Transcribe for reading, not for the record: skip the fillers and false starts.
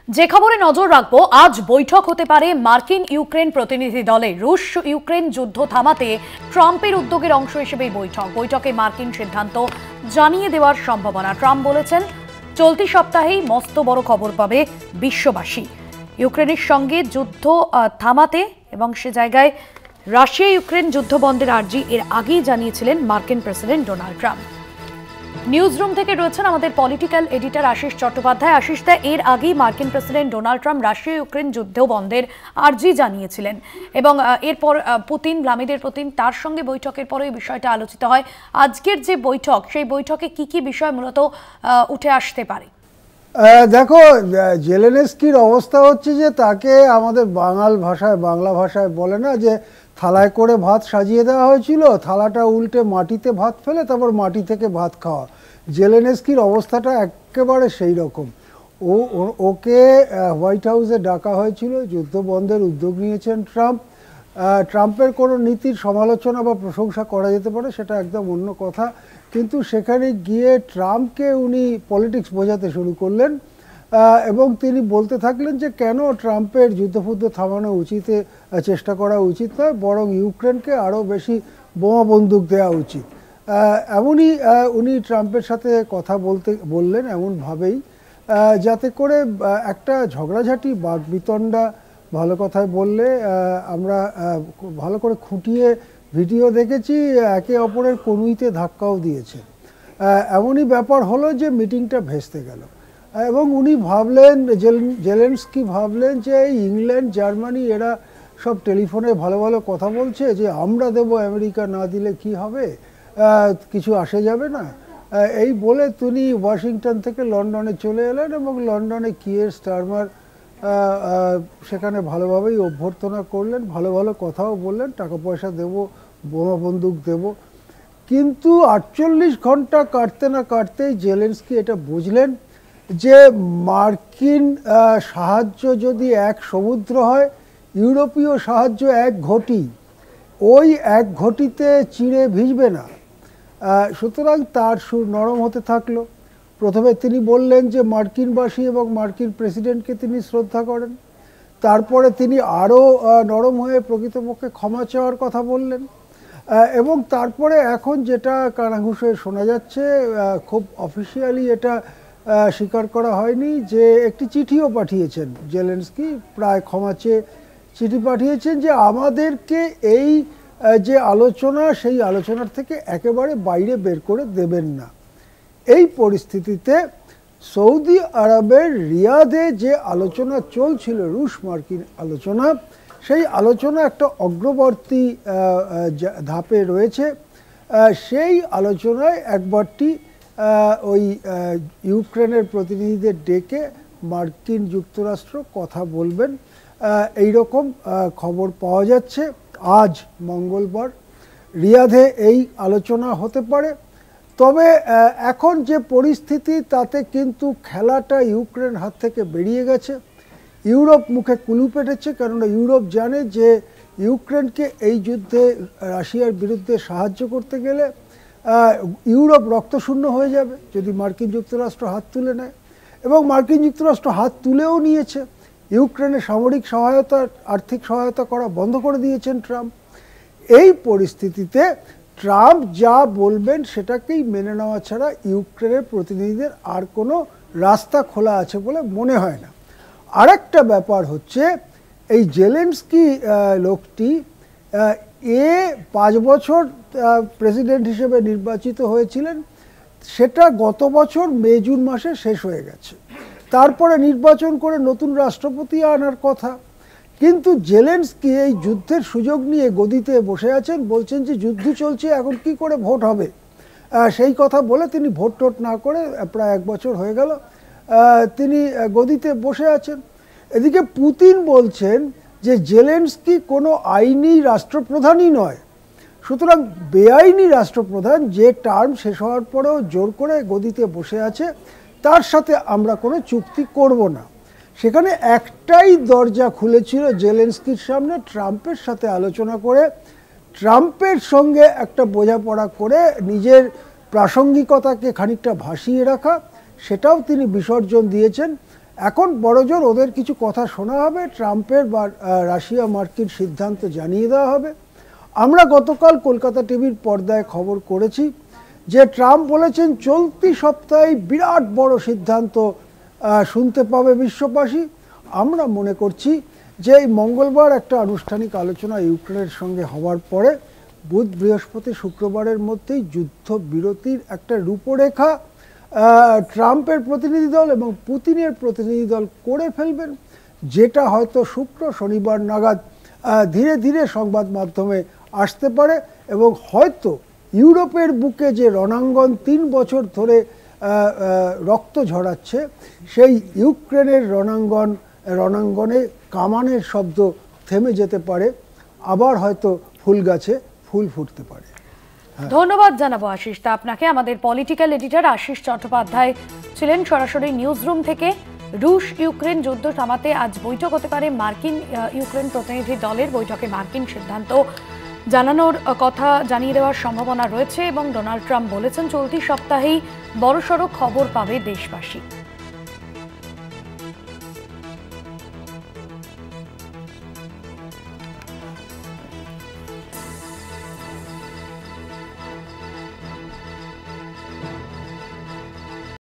যে খবরে নজর রাখবো, আজ বৈঠক হতে পারে মার্কিন ইউক্রেন প্রতিনিধি দলে। রুশ ইউক্রেন যুদ্ধ থামাতে ট্রাম্পের উদ্যোগের অংশ হিসেবে বৈঠকে মার্কিন সিদ্ধান্ত জানিয়ে দেওয়ার সম্ভাবনা। ট্রাম্প বলেছেন, চলতি সপ্তাহেই মস্ত বড় খবর পাবে বিশ্ববাসী। ইউক্রেনের সঙ্গে যুদ্ধ থামাতে এবং সে জায়গায় রাশিয়া ইউক্রেন যুদ্ধ বন্ধের আর্জি এর আগেই জানিয়েছিলেন মার্কিন প্রেসিডেন্ট ডোনাল্ড ট্রাম্প। নিউজরুম থেকে রয়েছেন আমাদের পলিটিক্যাল এডিটর আশিস চট্টোপাধ্যায়। আশিস দা, এর আগেই মার্কিন president Donald Trump Russia Ukraine যুদ্ধ বন্ধের আর্জি জানিয়েছিলেন এবং এরপর ভ্লাদিমির পুতিন তার সঙ্গে বৈঠকের পরে এই বিষয়টা আলোচিত হয়। আজকের যে বৈঠক, সেই বৈঠকে কি কি বিষয় মূলত উঠে আসতে পারে? দেখো, জেলেনস্কির অবস্থা হচ্ছে যে তাকে আমাদের বাংলা ভাষায় বলে না যে থালায় করে ভাত সাজিয়ে দেওয়া হয়েছিল, থালাটা উল্টে মাটিতে ভাত ফেলে তারপর মাটি থেকে ভাত খাওয়া। জেলেনস্কির অবস্থাটা একেবারে সেই রকম। ওকে হোয়াইট হাউসে ডাকা হয়েছিল, যুদ্ধ বন্ধের উদ্যোগ নিয়েছেন ট্রাম্প। ট্রাম্পের কোনো নীতির সমালোচনা বা প্রশংসা করা যেতে পারে, সেটা একদম অন্য কথা, কিন্তু সেখানে গিয়ে ট্রাম্পকে উনি পলিটিক্স বোঝাতে শুরু করলেন এবং তিনি বলতে থাকলেন যে কেন ট্রাম্পের যুদ্ধফুদ্ধ থামানো চেষ্টা করা উচিত নয়, বরং ইউক্রেনকে আরও বেশি বোমা বন্দুক দেওয়া উচিত। এমনই উনি ট্রাম্পের সাথে কথা বললেন এমনভাবেই যাতে করে একটা ঝগড়াঝাটি বাকবিতণ্ডা, ভালো কথায় বললে আমরা ভালো করে খুঁটিয়ে ভিডিও দেখেছি, একে অপরের কনুইতে ধাক্কাও দিয়েছে। এমনই ব্যাপার হলো যে মিটিংটা ভেস্তে গেল এবং উনি ভাবলেন, জেলেনস্কি ভাবলেন যে ইংল্যান্ড, জার্মানি এরা সব টেলিফোনে ভালো ভালো কথা বলছে যে আমরা দেব, আমেরিকা না দিলে কি হবে, কিছু আসে যাবে না। এই বলে তিনি ওয়াশিংটন থেকে লন্ডনে চলে এলেন এবং লন্ডনে কিয়ের স্টারমার সেখানে ভালোভাবেই অভ্যর্থনা করলেন, ভালো ভালো কথাও বললেন, টাকা পয়সা দেব, বোমা বন্দুক দেব। কিন্তু 48 ঘন্টা কাটতে না কাটতেই জেলেনস্কি এটা বুঝলেন যে মার্কিন সাহায্য যদি এক সমুদ্র হয়, ইউরোপীয় সাহায্য এক ঘটি, ওই এক ঘটিতে চিড়ে ভিজবে না। সুতরাং তার সুর নরম হতে থাকলো। প্রথমে তিনি বললেন যে মার্কিনবাসী এবং মার্কিন প্রেসিডেন্টকে তিনি শ্রদ্ধা করেন। তারপরে তিনি আরও নরম হয়ে প্রকৃতপক্ষে ক্ষমা চাওয়ার কথা বললেন এবং তারপরে এখন যেটা কানাঘুষে শোনা যাচ্ছে, খুব অফিসিয়ালি এটা স্বীকার করা হয়নি, যে একটি চিঠিও পাঠিয়েছেন জেলেনস্কি, প্রায় ক্ষমা চেয়ে চিঠি পাঠিয়েছেন যে আমাদেরকে এই যে আলোচনা, সেই আলোচনার থেকে একেবারে বাইরে বের করে দেবেন না। এই পরিস্থিতিতে সৌদি আরবের রিয়াদে যে আলোচনা চলছিল, রুশ মার্কিন আলোচনা, সেই আলোচনা একটা অগ্রবর্তী ধাপে রয়েছে। সেই আলোচনায় একবারটি ওই ইউক্রেনের প্রতিনিধিদের ডেকে মার্কিন যুক্তরাষ্ট্র কথা বলবেন, এই রকম খবর পাওয়া যাচ্ছে। আজ মঙ্গলবার রিয়াদে এই আলোচনা হতে পারে। তবে এখন যে পরিস্থিতি, তাতে কিন্তু খেলাটা ইউক্রেন হাত থেকে বেরিয়ে গেছে। ইউরোপ মুখে কুলু পেটেছে, কেননা ইউরোপ জানে যে ইউক্রেনকে এই যুদ্ধে রাশিয়ার বিরুদ্ধে সাহায্য করতে গেলে ইউরোপ রক্তশূন্য হয়ে যাবে যদি মার্কিন যুক্তরাষ্ট্র হাত তুলে নেয়, এবং মার্কিন যুক্তরাষ্ট্র হাত তুলেও নিয়েছে। ইউক্রেনে সামরিক সহায়তা, আর্থিক সহায়তা করা বন্ধ করে দিয়েছেন ট্রাম্প। এই পরিস্থিতিতে ট্রাম্প যা বলবেন সেটাকেই মেনে নেওয়া ছাড়া ইউক্রেনের প্রতিনিধিদের আর কোনো রাস্তা খোলা আছে বলে মনে হয় না। আরেকটা ব্যাপার হচ্ছে, এই জেলেনস্কি লোকটি 5 বছর প্রেসিডেন্ট হিসেবে নির্বাচিত হয়েছিলেন, সেটা গত বছর মে-জুন মাসে শেষ হয়ে গেছে। তারপরে নির্বাচন করে নতুন রাষ্ট্রপতি আনার কথা, কিন্তু জেলেনস্কি এই যুদ্ধের সুযোগ নিয়ে গদিতে বসে আছেন, বলছেন যে যুদ্ধ চলছে, এখন কি করে ভোট হবে, সেই কথা বলে তিনি ভোট টোট না করে প্রায় 1 বছর হয়ে গেল তিনি গদিতে বসে আছেন। এদিকে পুতিন বলছেন যে জেলেনস্কি কোনো আইনি রাষ্ট্রপ্রধানই নয়, সুতরাং বেআইনি রাষ্ট্রপ্রধান, যে টার্ম শেষ হওয়ার পরেও জোর করে গদিতে বসে আছে, তার সাথে আমরা কোনো চুক্তি করব না। সেখানে একটাই দরজা খুলেছিল জেলেনস্কির সামনে, ট্রাম্পের সাথে আলোচনা করে, ট্রাম্পের সঙ্গে একটা বোঝাপড়া করে নিজের প্রাসঙ্গিকতাকে খানিকটা ভাসিয়ে রাখা, সেটাও তিনি বিসর্জন দিয়েছেন এখন বড়জোর ওদের কিছু কথা শোনা হবে, ট্রাম্পের বা রাশিয়া মার্কিন সিদ্ধান্ত জানিয়ে দেওয়া হবে। আমরা গতকাল কলকাতা টিভির পর্দায় খবর করেছি যে ট্রাম্প বলেছেন চলতি সপ্তাহে বিরাট বড় সিদ্ধান্ত শুনতে পাবে বিশ্ববাসী। আমরা মনে করছি যে এই মঙ্গলবার একটা আনুষ্ঠানিক আলোচনা ইউক্রেনের সঙ্গে হওয়ার পরে বুধ বৃহস্পতি শুক্রবারের মধ্যেই যুদ্ধবিরতির একটা রূপরেখা ট্রাম্পের প্রতিনিধি দল এবং পুতিনের প্রতিনিধি দল করে ফেলবেন, যেটা হয়তো শুক্র শনিবার নাগাদ ধীরে ধীরে সংবাদ মাধ্যমে আসতে পারে এবং হয়তো ইউরোপের বুকে যে রণাঙ্গন 3 বছর ধরে রক্ত ঝরাচ্ছে, সেই ইউক্রেনের রণাঙ্গনে কামানের শব্দ থেমে যেতে পারে, আবার হয়তো ফুল গাছে ফুল ফুটতে পারে। ধন্যবাদ জানাবো আশিস দা আপনাকে। আমাদের পলিটিক্যাল এডিটর আশিস চট্টোপাধ্যায় ছিলেন সরাসরি নিউজ রুম থেকে। রুশ ইউক্রেন যুদ্ধ থামাতে আজ বৈঠক হতে পারে মার্কিন ইউক্রেন প্রতিনিধি দলের। বৈঠকে মার্কিন সিদ্ধান্ত জানানোর কথা জানিয়ে দেওয়ার সম্ভাবনা রয়েছে এবং ডোনাল্ড ট্রাম্প বলেছেন চলতি সপ্তাহেই বড়সড় খবর পাবে দেশবাসী।